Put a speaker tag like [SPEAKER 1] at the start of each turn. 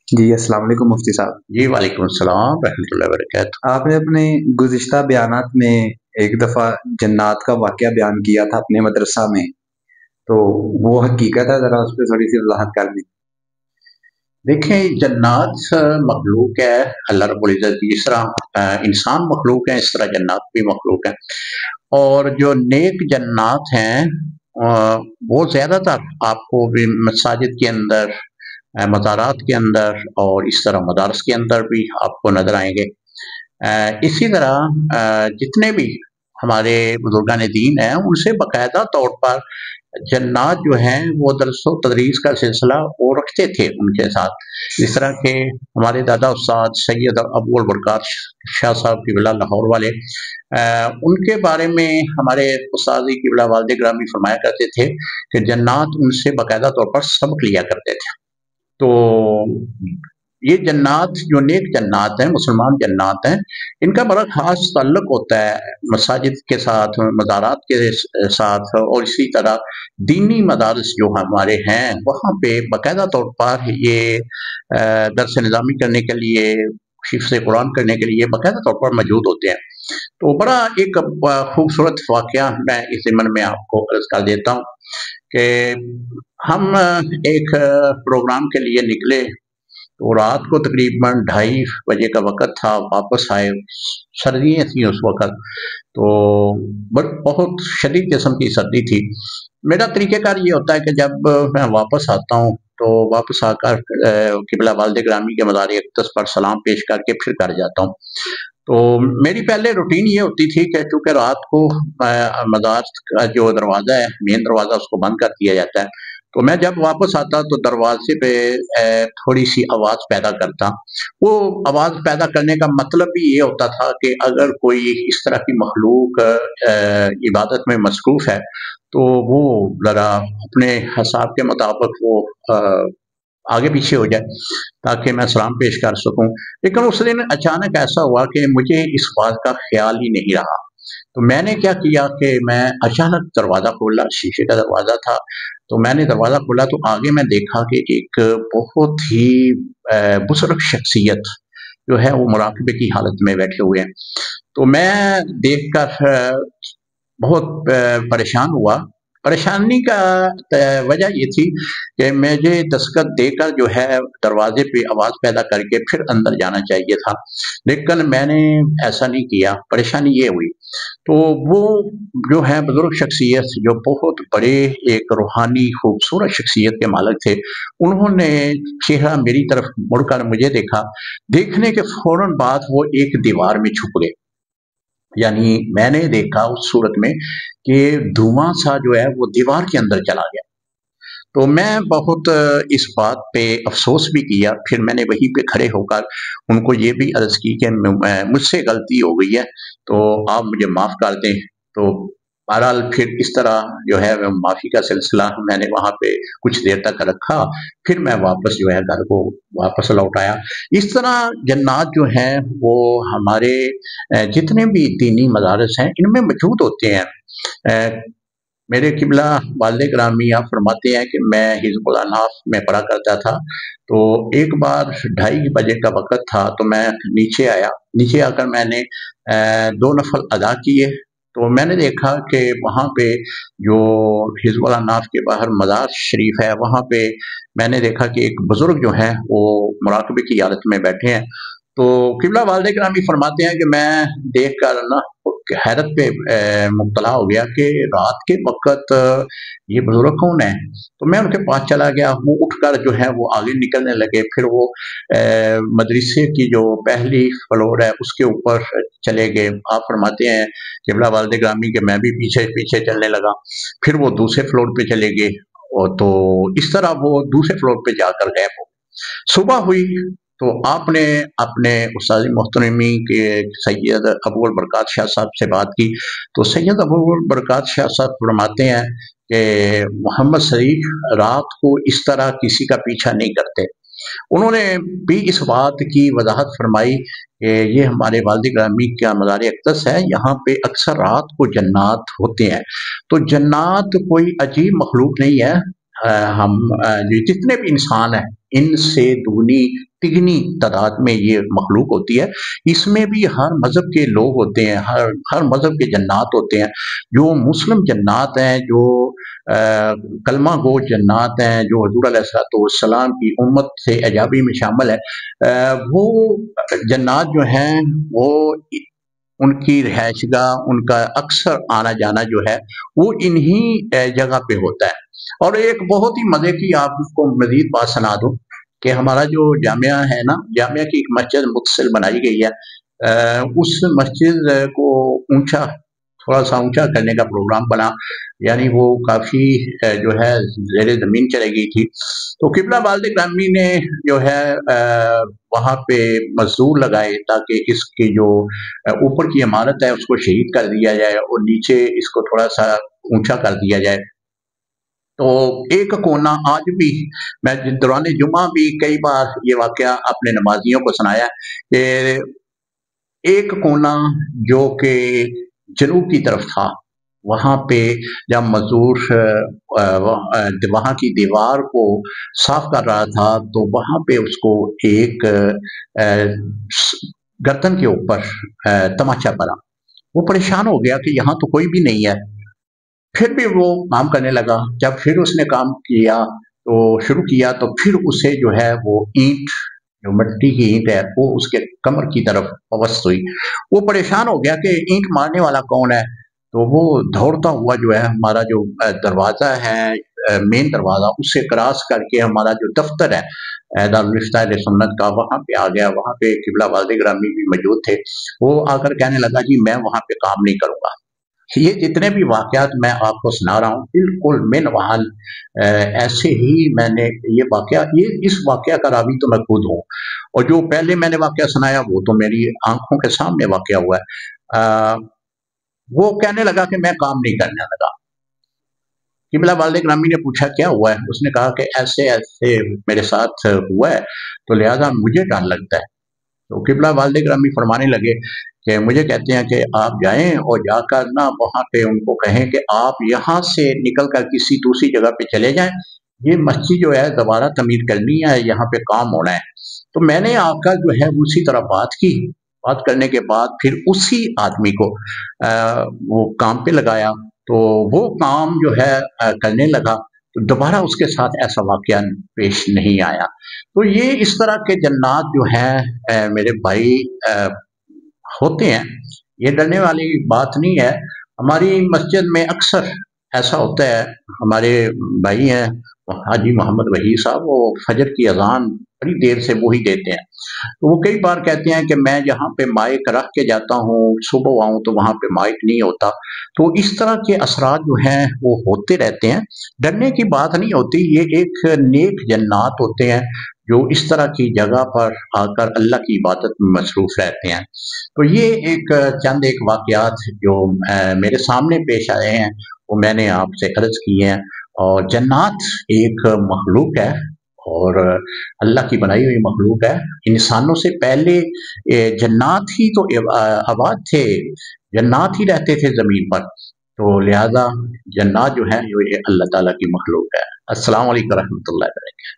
[SPEAKER 1] جی السلام علیکم مفتی صاحب۔
[SPEAKER 2] جی وعلیکم السلام رحمۃ اللہ وبرکاتہ۔
[SPEAKER 1] آپ نے اپنے گزشتہ بیانات میں ایک دفعہ جنات کا واقعہ بیان کیا تھا اپنے مدرسہ میں، تو وہ حقیقت ہے، ذرا اس پہ تھوڑی سی وضاحت کر دیں۔
[SPEAKER 2] دیکھیں جنات مخلوق ہے اللہ رب العزت کی، جس طرح انسان مخلوق ہے اس طرح جنات بھی مخلوق ہیں، اور جو نیک جنات ہیں وہ زیادہ تر آپ کو بھی مساجد کے اندر، مزارات کے اندر اور اس طرح مدارس کے اندر بھی آپ کو نظر آئیں گے۔ اسی طرح جتنے بھی ہمارے بزرگان دین ہیں ان سے باقاعدہ طور پر جنات جو ہیں وہ درس و تدریس کا سلسلہ وہ رکھتے تھے ان کے ساتھ، جس طرح کہ ہمارے دادا استاد سید ابو البرکات شاہ صاحب قبلہ لاہور والے، ان کے بارے میں ہمارے استاد قبلہ والد گرامی فرمایا کرتے تھے کہ جنات ان سے باقاعدہ طور پر سبق لیا کرتے تھے۔ تو یہ جنات جو نیک جنات ہیں، مسلمان جنات ہیں، ان کا بڑا خاص تعلق ہوتا ہے مساجد کے ساتھ، مزارات کے ساتھ، اور اسی طرح دینی مدارس جو ہمارے ہیں وہاں پہ باقاعدہ طور پر یہ درس نظامی کرنے کے لیے، حفظ قرآن کرنے کے لیے باقاعدہ طور پر موجود ہوتے ہیں۔ تو بڑا ایک خوبصورت واقعہ میں اس ضمن میں آپ کو عرض کر دیتا ہوں کہ ہم ایک پروگرام کے لیے نکلے، تو رات کو تقریباً 2:30 بجے کا وقت تھا، واپس آئے، سردیاں تھیں اس وقت، تو بہت شدید قسم کی سردی تھی۔ میرا طریقہ کار یہ ہوتا ہے کہ جب میں واپس آتا ہوں تو واپس آ کر قبلہ والد گرامی کے مزار اقدس پر سلام پیش کر کے پھر گھر جاتا ہوں۔ تو میری پہلے روٹین یہ ہوتی تھی کہ چونکہ رات کو مزار کا جو دروازہ ہے، مین دروازہ، اس کو بند کر دیا جاتا ہے، تو میں جب واپس آتا تو دروازے پہ تھوڑی سی آواز پیدا کرتا۔ وہ آواز پیدا کرنے کا مطلب بھی یہ ہوتا تھا کہ اگر کوئی اس طرح کی مخلوق عبادت میں مصروف ہے تو وہ ذرا اپنے حساب کے مطابق وہ آگے پیچھے ہو جائے تاکہ میں سلام پیش کر سکوں۔ لیکن اس دن اچانک ایسا ہوا کہ مجھے اس بات کا خیال ہی نہیں رہا، تو میں نے کیا کیا کہ میں اچانک دروازہ کھولا، شیشے کا دروازہ تھا، تو میں نے دروازہ کھولا تو آگے میں دیکھا کہ ایک بہت ہی بزرگ شخصیت جو ہے وہ مراقبے کی حالت میں بیٹھے ہوئے ہیں۔ تو میں دیکھ کر بہت پریشان ہوا۔ پریشانی کا وجہ یہ تھی کہ مجھے دستخط دے کر جو ہے دروازے پہ آواز پیدا کر کے پھر اندر جانا چاہیے تھا، لیکن میں نے ایسا نہیں کیا۔ پریشانی یہ ہوئی، تو وہ جو ہے بزرگ شخصیت جو بہت بڑے ایک روحانی خوبصورت شخصیت کے مالک تھے، انہوں نے چہرہ میری طرف مڑ کر مجھے دیکھا، دیکھنے کے فوراً بعد وہ ایک دیوار میں چھپ گئے۔ یعنی میں نے دیکھا اس صورت میں کہ دھواں سا جو ہے وہ دیوار کے اندر چلا گیا۔ تو میں بہت اس بات پہ افسوس بھی کیا، پھر میں نے وہیں پہ کھڑے ہو کر ان کو یہ بھی عرض کی کہ مجھ سے غلطی ہو گئی ہے تو آپ مجھے معاف کر دیں۔ تو بہرحال پھر اس طرح جو ہے معافی کا سلسلہ میں نے وہاں پہ کچھ دیر تک رکھا، پھر میں واپس جو ہے گھر کو واپس لوٹ آیا۔ اس طرح جنات جو ہیں وہ ہمارے جتنے بھی دینی مدارس ہیں ان میں موجود ہوتے ہیں۔ میرے قبلہ والد گرامی آپ فرماتے ہیں کہ میں حزب الاناف میں پڑھا کرتا تھا، تو ایک بار 2:30 بجے کا وقت تھا تو میں نیچے آیا، نیچے آ کر میں نے 2 نفل ادا کیے، تو میں نے دیکھا کہ وہاں پہ جو حزب الاناف کے باہر مزار شریف ہے وہاں پہ میں نے دیکھا کہ ایک بزرگ جو ہیں وہ مراقبے کی حالت میں بیٹھے ہیں۔ تو قبلہ والد گرامی فرماتے ہیں کہ میں دیکھ کر نا حیرت پہ مبتلا ہو گیا کہ رات کے وقت یہ بزرگ کون ہے؟ تو میں ان کے پاس چلا گیا، وہ اٹھ کر جو ہے وہ آگے نکلنے لگے، پھر وہ مدرسے کی جو پہلی فلور ہے اس کے اوپر چلے گئے۔ آپ فرماتے ہیں قبلہ والد گرامی کہ میں بھی پیچھے پیچھے چلنے لگا، پھر وہ دوسرے فلور پہ چلے گئے، اور تو اس طرح وہ دوسرے فلور پہ جا کر غائب ہو۔ صبح ہوئی تو آپ نے اپنے استاد محترمی کے سید ابو البرکات شاہ صاحب سے بات کی، تو سید ابو البرکات شاہ صاحب فرماتے ہیں کہ محمد صدیق رات کو اس طرح کسی کا پیچھا نہیں کرتے۔ انہوں نے بھی اس بات کی وضاحت فرمائی کہ یہ ہمارے والد گرامی کا مزار اقدس ہے، یہاں پہ اکثر رات کو جنات ہوتے ہیں۔ تو جنات کوئی عجیب مخلوق نہیں ہے، ہم جتنے بھی انسان ہیں ان سے دگنی تگنی تعداد میں یہ مخلوق ہوتی ہے۔ اس میں بھی ہر مذہب کے لوگ ہوتے ہیں، ہر مذہب کے جنات ہوتے ہیں۔ جو مسلم جنات ہیں، جو کلمہ گو جنات ہیں، جو حضور علیہ السلام کی امت سے اجابی میں شامل ہے، وہ جنات جو ہیں وہ ان کی رہائش گاہ، ان کا اکثر آنا جانا جو ہے وہ انہی جگہ پہ ہوتا ہے۔ اور ایک بہت ہی مزے کی آپ کو مزید بات سنا دوں کہ ہمارا جو جامعہ ہے نا، جامعہ کی ایک مسجد متصل بنائی گئی ہے، اس مسجد کو تھوڑا سا اونچا کرنے کا پروگرام بنا، یعنی وہ کافی جو ہے زیر زمین چلے گئی تھی۔ تو قبلہ والد گرامی نے جو ہے وہاں پہ مزدور لگائے تاکہ اس کی جو اوپر کی عمارت ہے اس کو شہید کر دیا جائے اور نیچے اس کو تھوڑا سا اونچا کر دیا جائے۔ تو ایک کونا آج بھی، میں دوران جمعہ بھی کئی بار یہ واقعہ اپنے نمازیوں کو سنایا کہ ایک کونا جو کہ جنوب کی طرف تھا، وہاں پہ جب مزدور وہاں کی دیوار کو صاف کر رہا تھا تو وہاں پہ اس کو ایک گردن کے اوپر تماچا پڑا۔ وہ پریشان ہو گیا کہ یہاں تو کوئی بھی نہیں ہے، پھر بھی وہ کام کرنے لگا۔ جب پھر اس نے کام کیا تو شروع کیا تو پھر اسے جو ہے وہ اینٹ، جو مٹی کی اینٹ ہے، وہ اس کے کمر کی طرف پوست ہوئی۔ وہ پریشان ہو گیا کہ اینٹ مارنے والا کون ہے، تو وہ دوڑتا ہوا جو ہے ہمارا جو دروازہ ہے، مین دروازہ، اس سے کراس کر کے ہمارا جو دفتر ہے دارالفتہ اہل سنت کا، وہاں پہ آ گیا۔ وہاں پہ قبلہ والد گرامی بھی موجود تھے۔ وہ آ کر کہنے لگا جی میں وہاں پہ کام نہیں کروں گا۔ یہ جتنے بھی واقعات میں آپ کو سنا رہا ہوں بالکل من وحال ایسے ہی میں نے یہ واقعہ، اس واقعہ کا راوی تو میں خود ہوں، اور جو پہلے میں نے واقعہ سنایا وہ تو میری آنکھوں کے سامنے واقعہ ہوا ہے۔ وہ کہنے لگا کہ میں کام نہیں کرنے لگا۔ قبلہ والد گرامی نے پوچھا کیا ہوا ہے؟ اس نے کہا کہ ایسے ایسے میرے ساتھ ہوا ہے تو لہذا مجھے ڈر لگتا ہے۔ تو قبلہ والد گرامی فرمانے لگے کہ مجھے کہتے ہیں کہ آپ جائیں اور جا کر نا وہاں پہ ان کو کہیں کہ آپ یہاں سے نکل کر کسی دوسری جگہ پہ چلے جائیں، یہ مسجد جو ہے دوبارہ تعمیر کرنی ہے، یہاں پہ کام ہونا ہے۔ تو میں نے آ کر جو ہے اسی طرح بات کی، بات کرنے کے بعد پھر اسی آدمی کو وہ کام پہ لگایا، تو وہ کام جو ہے کرنے لگا، تو دوبارہ اس کے ساتھ ایسا واقعہ پیش نہیں آیا۔ تو یہ اس طرح کے جنات جو ہیں میرے بھائی ہوتے ہیں، یہ ڈرنے والی بات نہیں ہے۔ ہماری مسجد میں اکثر ایسا ہوتا ہے، ہمارے بھائی ہیں حاجی محمد وحید صاحب، وہ فجر کی اذان بڑی دیر سے وہی دیتے ہیں، تو وہ کئی بار کہتے ہیں کہ میں جہاں پہ مائک رکھ کے جاتا ہوں صبح آؤں تو وہاں پہ مائک نہیں ہوتا۔ تو اس طرح کے اثرات جو ہیں وہ ہوتے رہتے ہیں، ڈرنے کی بات نہیں ہوتی۔ یہ ایک نیک جنات ہوتے ہیں جو اس طرح کی جگہ پر آ کر اللہ کی عبادت میں مصروف رہتے ہیں۔ تو یہ چند واقعات جو میرے سامنے پیش آئے ہیں وہ میں نے آپ سے عرض کیے ہیں۔ اور جنات ایک مخلوق ہے اور اللہ کی بنائی ہوئی مخلوق ہے۔ انسانوں سے پہلے جنات ہی تو آباد تھے، جنات ہی رہتے تھے زمین پر، تو لہذا جنات جو ہیں یہ اللہ تعالیٰ کی مخلوق ہے۔ السلام علیکم ورحمۃ اللہ وبرکاتہ۔